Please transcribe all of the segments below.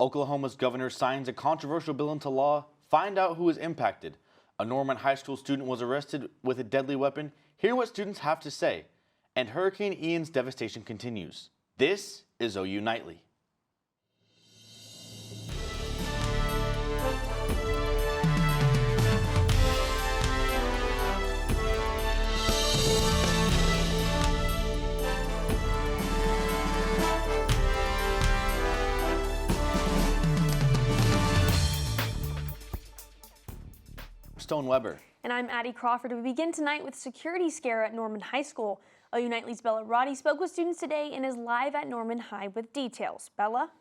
Oklahoma's governor signs a controversial bill into law. Find out who is impacted. A Norman High School student was arrested with a deadly weapon. Hear what students have to say. And Hurricane Ian's devastation continues. This is OU Nightly. Stone Weber. And I'm Addie Crawford. We begin tonight with security scare at Norman High School. OU Nightly's Bella Roddy spoke with students today and is live at Norman High with details. Bella?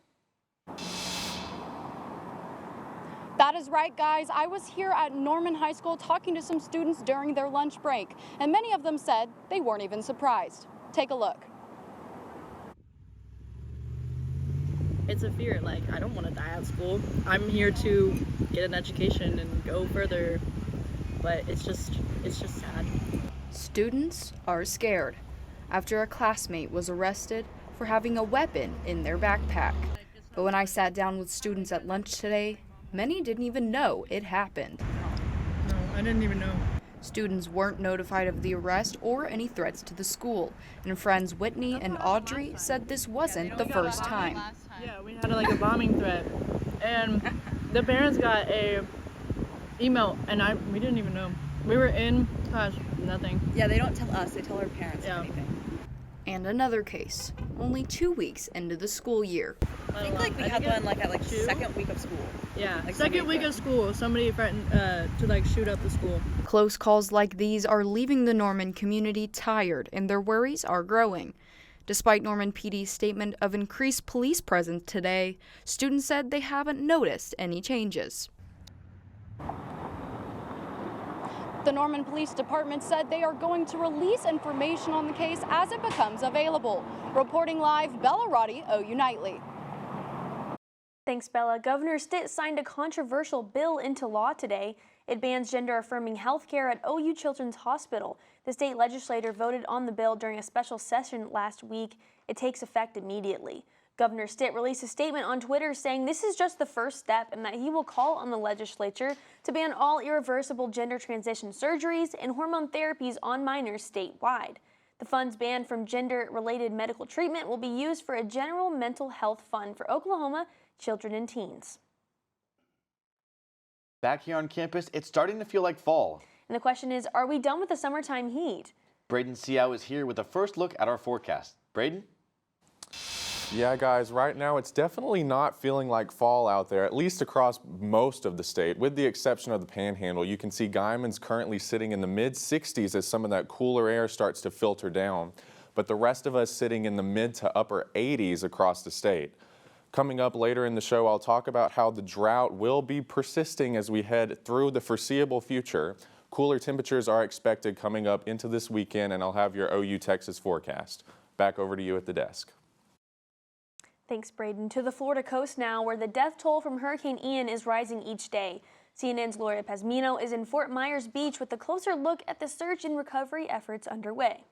That is right, guys. I was here at Norman High School talking to some students during their lunch break, and many of them said they weren't even surprised. Take a look. It's a fear. Like, I don't want to die at school. I'm here to get an education and go further, but it's just sad. Students are scared after a classmate was arrested for having a weapon in their backpack. But when I sat down with students at lunch today, many didn't even know it happened. No, I didn't even know. Students weren't notified of the arrest or any threats to the school, and friends Whitney and Audrey said this wasn't the first time. Yeah, we had a bombing threat, and the parents got a email, and we didn't even know. We were in class, nothing. Yeah, they don't tell us, they tell our parents anything. And another case, only 2 weeks into the school year. I think we had one at second week of school. Yeah, second week of school, somebody threatened to shoot up the school. Close calls like these are leaving the Norman community tired, and their worries are growing. Despite Norman PD's statement of increased police presence today, students said they haven't noticed any changes. The Norman Police Department said they are going to release information on the case as it becomes available. Reporting live, Bella Roddy, OU Nightly. Thanks, Bella. Governor Stitt signed a controversial bill into law today. It bans gender-affirming health care at OU Children's Hospital. The state legislature voted on the bill during a special session last week. It takes effect immediately. Governor Stitt released a statement on Twitter saying this is just the first step and that he will call on the legislature to ban all irreversible gender transition surgeries and hormone therapies on minors statewide. The funds banned from gender-related medical treatment will be used for a general mental health fund for Oklahoma children and teens. Back here on campus, it's starting to feel like fall. And the question is, are we done with the summertime heat? Brayden Siau is here with a first look at our forecast. Brayden? Yeah, guys, right now it's definitely not feeling like fall out there, at least across most of the state, with the exception of the Panhandle. You can see Guyman's currently sitting in the mid-60s as some of that cooler air starts to filter down, but the rest of us sitting in the mid to upper 80s across the state. Coming up later in the show, I'll talk about how the drought will be persisting as we head through the foreseeable future. Cooler temperatures are expected coming up into this weekend, and I'll have your OU Texas forecast. Back over to you at the desk. Thanks, Brayden. To the Florida coast now, where the death toll from Hurricane Ian is rising each day. CNN's Gloria Pazmino is in Fort Myers Beach with a closer look at the search and recovery efforts underway.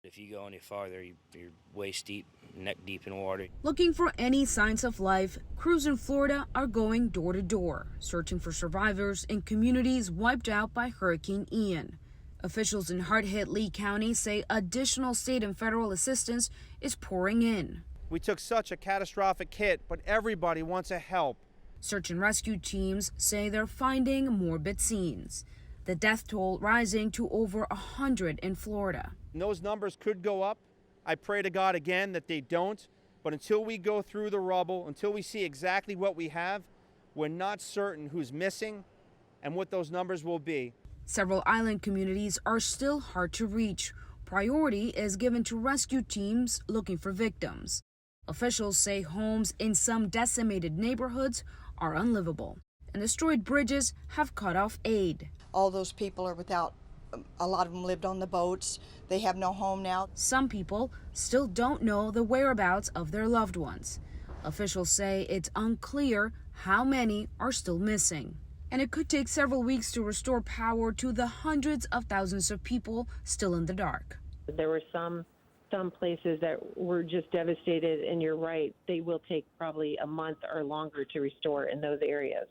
If you go any farther, you're waist deep, neck deep in water. Looking for any signs of life, crews in Florida are going door to door, searching for survivors in communities wiped out by Hurricane Ian. Officials in hard-hit Lee County say additional state and federal assistance is pouring in. We took such a catastrophic hit, but everybody wants to help. Search and rescue teams say they're finding morbid scenes. The death toll rising to over 100 in Florida. And those numbers could go up. I pray to God again that they don't. But until we go through the rubble, until we see exactly what we have, we're not certain who's missing and what those numbers will be. Several island communities are still hard to reach. Priority is given to rescue teams looking for victims. Officials say homes in some decimated neighborhoods are unlivable, and destroyed bridges have cut off aid. All those people are without, a lot of them lived on the boats. They have no home now. Some people still don't know the whereabouts of their loved ones. Officials say it's unclear how many are still missing. And it could take several weeks to restore power to the hundreds of thousands of people still in the dark. There were some some places that were just devastated, and you're right, they will take probably a month or longer to restore in those areas.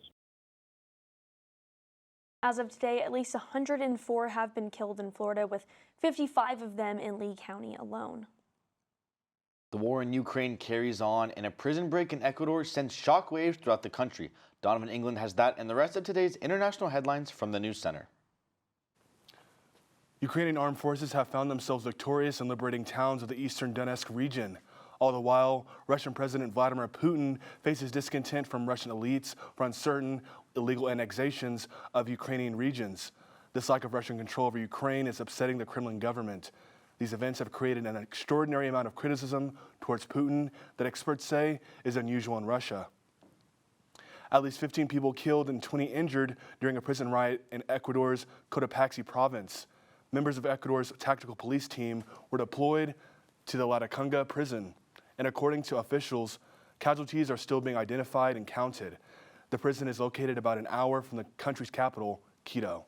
As of today, at least 104 have been killed in Florida, with 55 of them in Lee County alone. The war in Ukraine carries on, and a prison break in Ecuador sends shockwaves throughout the country. Donovan England has that and the rest of today's international headlines from the News Center. Ukrainian armed forces have found themselves victorious in liberating towns of the eastern Donetsk region. All the while, Russian President Vladimir Putin faces discontent from Russian elites for uncertain illegal annexations of Ukrainian regions. This lack of Russian control over Ukraine is upsetting the Kremlin government. These events have created an extraordinary amount of criticism towards Putin that experts say is unusual in Russia. At least 15 people killed and 20 injured during a prison riot in Ecuador's Cotopaxi province. Members of Ecuador's tactical police team were deployed to the Latacunga prison, and according to officials, casualties are still being identified and counted. The prison is located about an hour from the country's capital, Quito.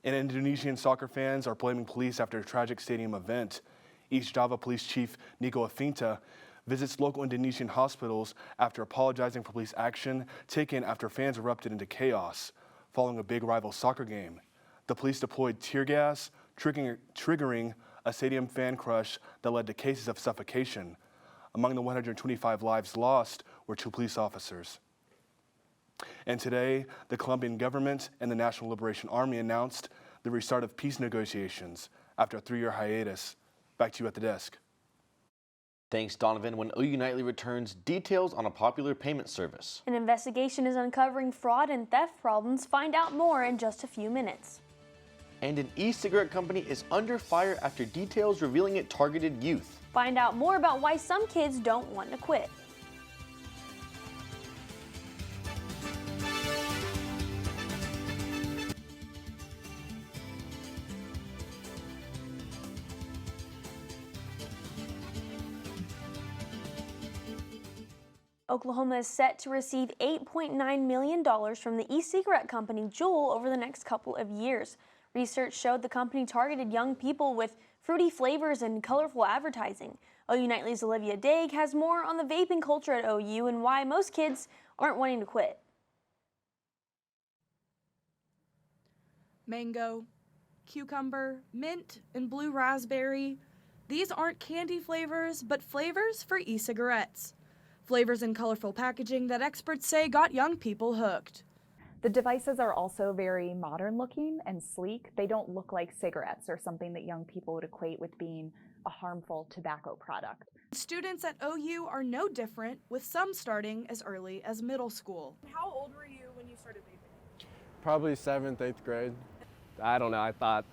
And Indonesian soccer fans are blaming police after a tragic stadium event. East Java Police Chief Nico Afinta visits local Indonesian hospitals after apologizing for police action taken after fans erupted into chaos following a big rival soccer game. The police deployed tear gas, triggering a stadium fan crush that led to cases of suffocation. Among the 125 lives lost were 2 police officers. And today, the Colombian government and the National Liberation Army announced the restart of peace negotiations after a 3-year hiatus. Back to you at the desk. Thanks, Donovan. When OU Nightly returns, details on a popular payment service. An investigation is uncovering fraud and theft problems. Find out more in just a few minutes. And an e-cigarette company is under fire after details revealing it targeted youth. Find out more about why some kids don't want to quit. Oklahoma is set to receive $8.9 million from the e-cigarette company Juul over the next couple of years. Research showed the company targeted young people with fruity flavors and colorful advertising. OU Nightly's Olivia Dague has more on the vaping culture at OU and why most kids aren't wanting to quit. Mango, cucumber, mint, and blue raspberry. These aren't candy flavors, but flavors for e-cigarettes. Flavors in colorful packaging that experts say got young people hooked. The devices are also very modern looking and sleek. They don't look like cigarettes or something that young people would equate with being a harmful tobacco product. Students at OU are no different, with some starting as early as middle school. How old were you when you started vaping? Probably 7th, 8th grade. I don't know, I thought,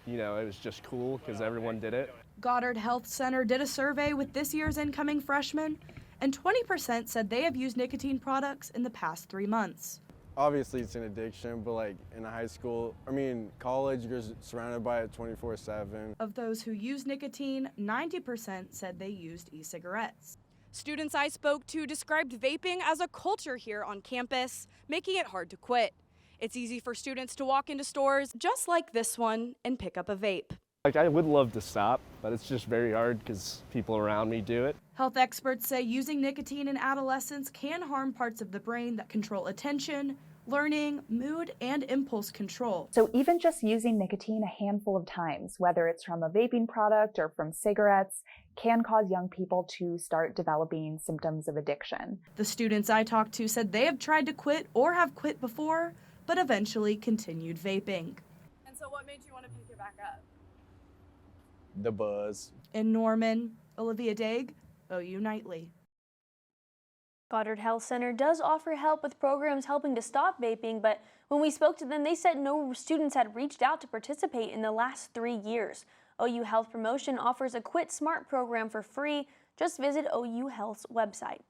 it was just cool because everyone did it. Goddard Health Center did a survey with this year's incoming freshmen, and 20% said they have used nicotine products in the past 3 months. Obviously it's an addiction, but in college, you're surrounded by it 24/7. Of those who use nicotine, 90% said they used e-cigarettes. Students I spoke to described vaping as a culture here on campus, making it hard to quit. It's easy for students to walk into stores just like this one and pick up a vape. I would love to stop, but it's just very hard because people around me do it. Health experts say using nicotine in adolescence can harm parts of the brain that control attention, learning, mood, and impulse control. So even just using nicotine a handful of times, whether it's from a vaping product or from cigarettes, can cause young people to start developing symptoms of addiction. The students I talked to said they have tried to quit or have quit before, but eventually continued vaping. And so what made you want to pick it back up? The buzz. In Norman, Olivia Dague, OU Nightly. Goddard Health Center does offer help with programs helping to stop vaping, but when we spoke to them, they said no students had reached out to participate in the last 3 years. OU Health Promotion offers a Quit Smart program for free. Just visit OU Health's website.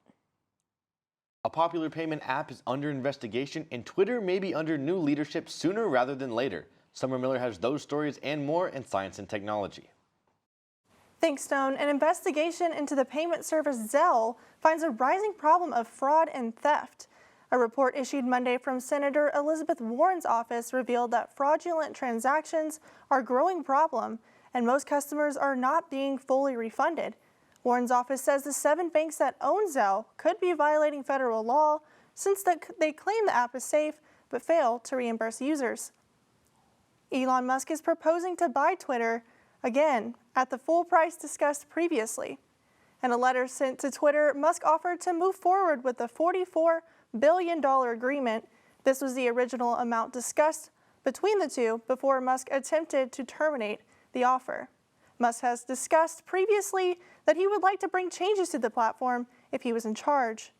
A popular payment app is under investigation, and Twitter may be under new leadership sooner rather than later. Summer Miller has those stories and more in Science and Technology. Thanks, Stone. An investigation into the payment service Zelle finds a rising problem of fraud and theft. A report issued Monday from Senator Elizabeth Warren's office revealed that fraudulent transactions are a growing problem, and most customers are not being fully refunded. Warren's office says the 7 banks that own Zelle could be violating federal law since they claim the app is safe but fail to reimburse users. Elon Musk is proposing to buy Twitter again at the full price discussed previously. In a letter sent to Twitter, Musk offered to move forward with the $44 billion agreement. This was the original amount discussed between the two before Musk attempted to terminate the offer. Musk has discussed previously that he would like to bring changes to the platform if he was in charge.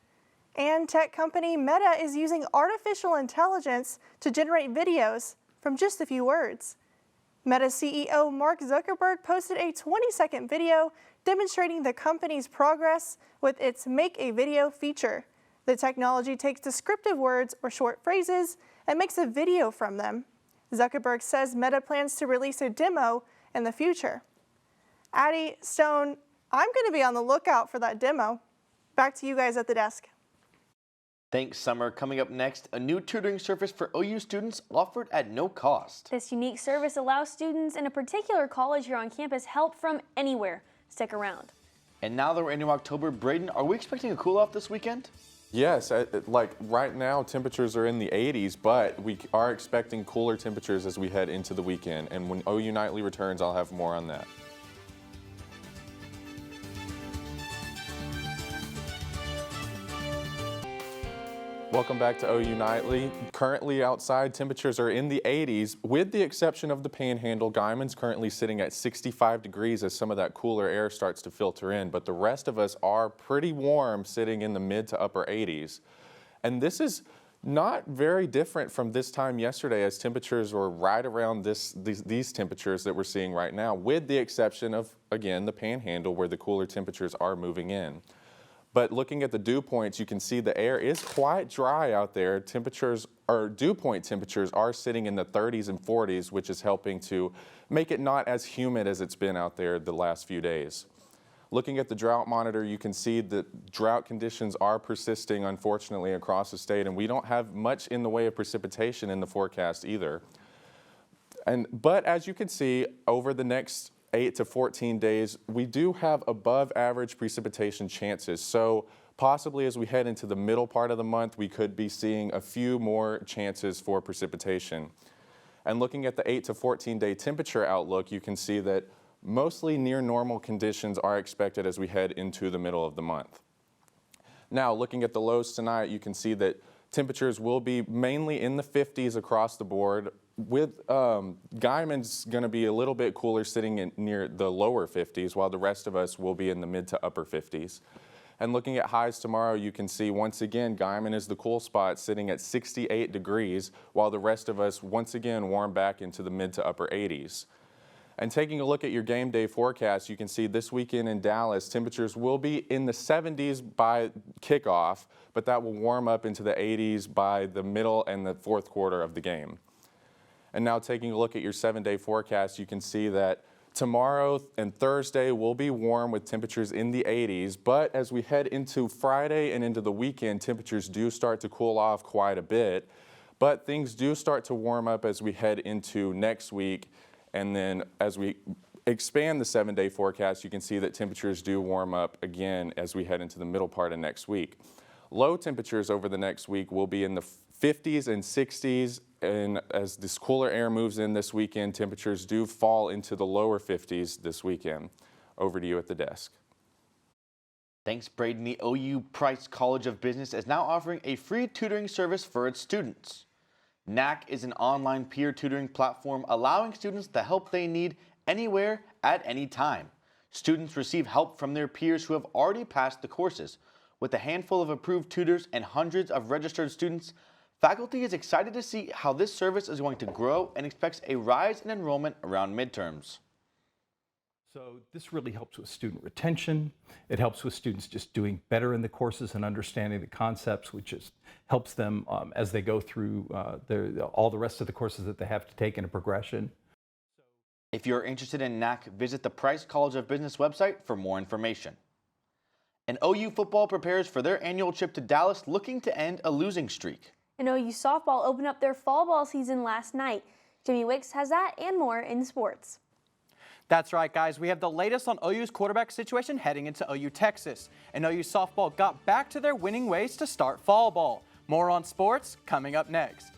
And tech company Meta is using artificial intelligence to generate videos from just a few words. Meta CEO Mark Zuckerberg posted a 20-second video demonstrating the company's progress with its Make a Video feature. The technology takes descriptive words or short phrases and makes a video from them. Zuckerberg says Meta plans to release a demo in the future. Addie, Stone, I'm going to be on the lookout for that demo. Back to you guys at the desk. Thanks, Summer. Coming up next, a new tutoring service for OU students offered at no cost. This unique service allows students in a particular college here on campus help from anywhere. Stick around. And now that we're into October, Brayden, are we expecting a cool-off this weekend? Yes, like right now temperatures are in the 80s, but we are expecting cooler temperatures as we head into the weekend. And when OU Nightly returns, I'll have more on that. Welcome back to OU Nightly. Currently outside, temperatures are in the 80s, with the exception of the Panhandle. Guyman's currently sitting at 65 degrees as some of that cooler air starts to filter in, but the rest of us are pretty warm, sitting in the mid to upper 80s. And this is not very different from this time yesterday, as temperatures were right around these temperatures that we're seeing right now, with the exception of, again, the Panhandle, where the cooler temperatures are moving in. But looking at the dew points, you can see the air is quite dry out there. Dew point temperatures are sitting in the 30s and 40s, which is helping to make it not as humid as it's been out there the last few days. Looking at the drought monitor, you can see that drought conditions are persisting, unfortunately, across the state, and we don't have much in the way of precipitation in the forecast either. But as you can see, over the next 8 to 14 days, we do have above average precipitation chances. So possibly as we head into the middle part of the month, we could be seeing a few more chances for precipitation. And looking at the 8 to 14 day temperature outlook, you can see that mostly near normal conditions are expected as we head into the middle of the month. Now, looking at the lows tonight, you can see that temperatures will be mainly in the 50s across the board, with Guyman's going to be a little bit cooler, sitting near the lower 50s, while the rest of us will be in the mid to upper 50s. And looking at highs tomorrow, you can see once again Guyman is the cool spot, sitting at 68 degrees, while the rest of us once again warm back into the mid to upper 80s. And taking a look at your game day forecast, you can see this weekend in Dallas, temperatures will be in the 70s by kickoff, but that will warm up into the 80s by the middle and the fourth quarter of the game. And now taking a look at your 7-day forecast, you can see that tomorrow and Thursday will be warm with temperatures in the 80s, but as we head into Friday and into the weekend, temperatures do start to cool off quite a bit, but things do start to warm up as we head into next week. And then as we expand the 7-day forecast, you can see that temperatures do warm up again as we head into the middle part of next week. Low temperatures over the next week will be in the 50s and 60s, and as this cooler air moves in this weekend, temperatures do fall into the lower 50s this weekend. Over to you at the desk. Thanks, Brayden. The OU Price College of Business is now offering a free tutoring service for its students. NAC is an online peer tutoring platform allowing students the help they need anywhere at any time. Students receive help from their peers who have already passed the courses. With a handful of approved tutors and hundreds of registered students, faculty is excited to see how this service is going to grow and expects a rise in enrollment around midterms. So this really helps with student retention. It helps with students just doing better in the courses and understanding the concepts, which just helps them as they go through all the rest of the courses that they have to take in a progression. If you're interested in NAC, visit the Price College of Business website for more information. And OU football prepares for their annual trip to Dallas, looking to end a losing streak. And OU softball opened up their fall ball season last night. Jimmy Wicks has that and more in sports. That's right, guys. We have the latest on OU's quarterback situation heading into OU Texas. And OU softball got back to their winning ways to start fall ball. More on sports coming up next.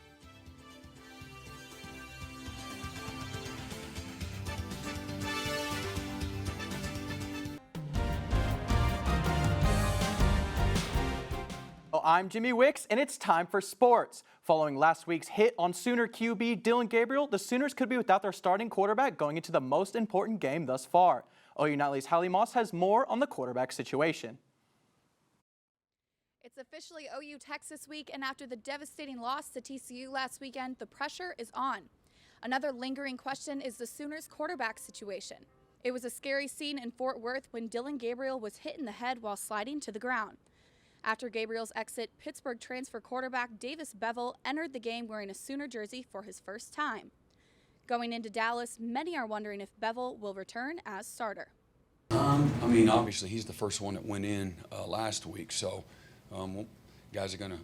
Well, I'm Jimmy Wicks, and it's time for sports. Following last week's hit on Sooner QB Dylan Gabriel, the Sooners could be without their starting quarterback going into the most important game thus far. OU Nightly's Hallie has more on the quarterback situation. It's officially OU Texas week, and after the devastating loss to TCU last weekend, the pressure is on. Another lingering question is the Sooners' quarterback situation. It was a scary scene in Fort Worth when Dylan Gabriel was hit in the head while sliding to the ground. After Gabriel's exit, Pittsburgh transfer quarterback Davis Bevell entered the game wearing a Sooner jersey for his first time. Going into Dallas, many are wondering if Bevell will return as starter. I mean, obviously, he's the first one that went in last week, so guys are going to,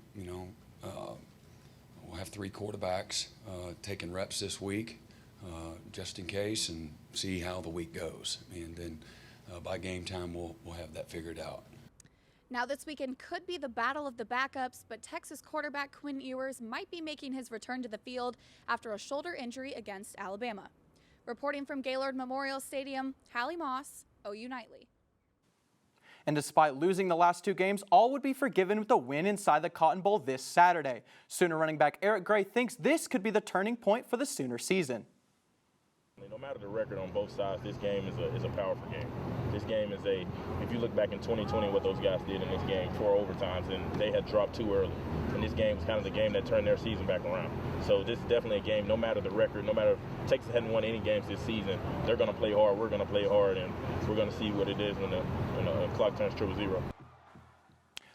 we'll have 3 quarterbacks taking reps this week just in case and see how the week goes. And then by game time, we'll have that figured out. Now, this weekend could be the battle of the backups, but Texas quarterback Quinn Ewers might be making his return to the field after a shoulder injury against Alabama. Reporting from Gaylord Memorial Stadium, Hallie Moss, OU Nightly. And despite losing the last 2 games, all would be forgiven with a win inside the Cotton Bowl this Saturday. Sooner running back Eric Gray thinks this could be the turning point for the Sooner season. No matter the record on both sides, this game is a powerful game. This game is if you look back in 2020, what those guys did in this game, 4 overtimes, and they had dropped too early. And this game was kind of the game that turned their season back around. So this is definitely a game, no matter the record, no matter if Texas hadn't won any games this season, they're going to play hard, we're going to play hard, and we're going to see what it is when the clock turns 0-0.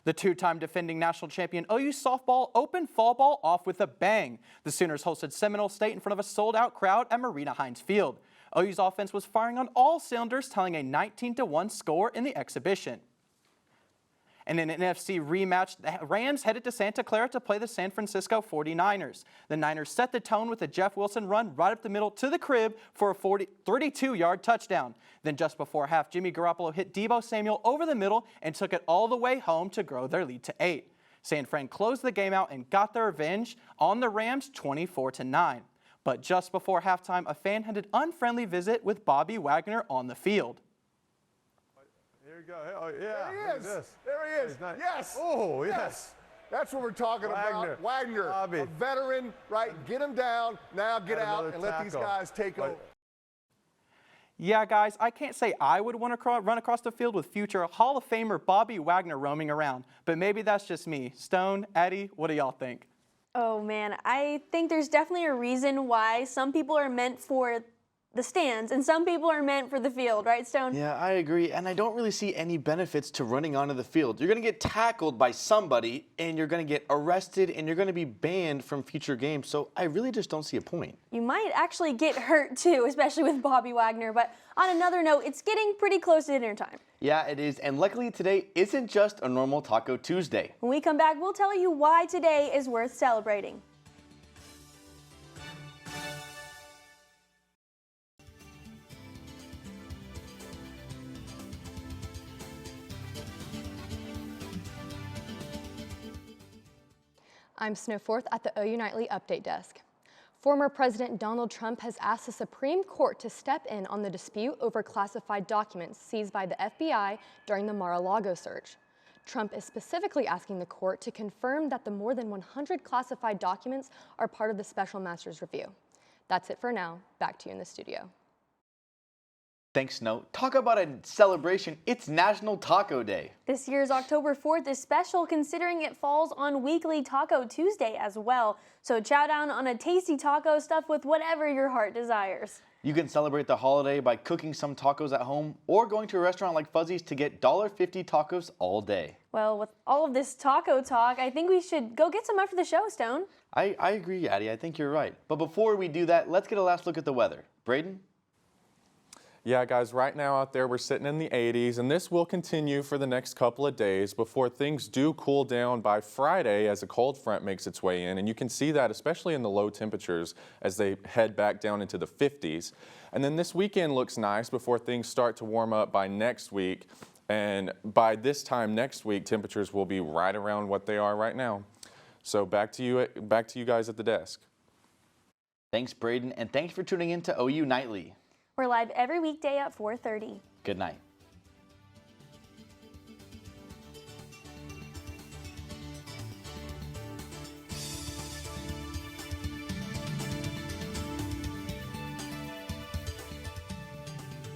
The 2-time defending national champion OU softball opened fall ball off with a bang. The Sooners hosted Seminole State in front of a sold-out crowd at Marina Hines Field. OU's offense was firing on all cylinders, telling a 19-1 score in the exhibition. And in an NFC rematch, the Rams headed to Santa Clara to play the San Francisco 49ers. The Niners set the tone with a Jeff Wilson run right up the middle to the crib for a 32-yard touchdown. Then just before half, Jimmy Garoppolo hit Deebo Samuel over the middle and took it all the way home to grow their lead to 8. San Fran closed the game out and got their revenge on the Rams 24-9. But just before halftime, a fan had an unfriendly visit with Bobby Wagner on the field. Here you go. Oh, yeah. There he is. There he is. Yes. Oh, yes. That's what we're talking about. Wagner, Bobby. A veteran, right? Get him down. Now get out and let these guys take over. Yeah, guys, I can't say I would want to run across the field with future Hall of Famer Bobby Wagner roaming around, but maybe that's just me. Stone, Addie, what do y'all think? Oh man, I think there's definitely a reason why some people are meant for the stands and some people are meant for the field, right, Stone? Yeah, I agree, and I don't really see any benefits to running onto the field. You're going to get tackled by somebody, and you're going to get arrested, and you're going to be banned from future games, so I really just don't see a point. You might actually get hurt too, especially with Bobby Wagner, but on another note, it's getting pretty close to dinner time. Yeah, it is, and luckily today isn't just a normal Taco Tuesday. When we come back, we'll tell you why today is worth celebrating. I'm Snowforth at the OU Nightly Update Desk. Former President Donald Trump has asked the Supreme Court to step in on the dispute over classified documents seized by the FBI during the Mar-a-Lago search. Trump is specifically asking the court to confirm that the more than 100 classified documents are part of the Special Master's Review. That's it for now. Back to you in the studio. Thanks, Snow. Talk about a celebration. It's National Taco Day. This year's October 4th is special considering it falls on Weekly Taco Tuesday as well. So chow down on a tasty taco stuffed with whatever your heart desires. You can celebrate the holiday by cooking some tacos at home or going to a restaurant like Fuzzy's to get $1.50 tacos all day. Well, with all of this taco talk, I think we should go get some after the show, Stone. I agree, Addie. I think you're right. But before we do that, let's get a last look at the weather. Brayden? Yeah, guys, right now out there we're sitting in the 80s, and this will continue for the next couple of days before things do cool down by Friday as a cold front makes its way in. And you can see that especially in the low temperatures as they head back down into the 50s. And then this weekend looks nice before things start to warm up by next week. And by this time next week, temperatures will be right around what they are right now. So back to you guys at the desk. Thanks, Brayden, and thanks for tuning in to OU Nightly. We're live every weekday at 4:30. Good night.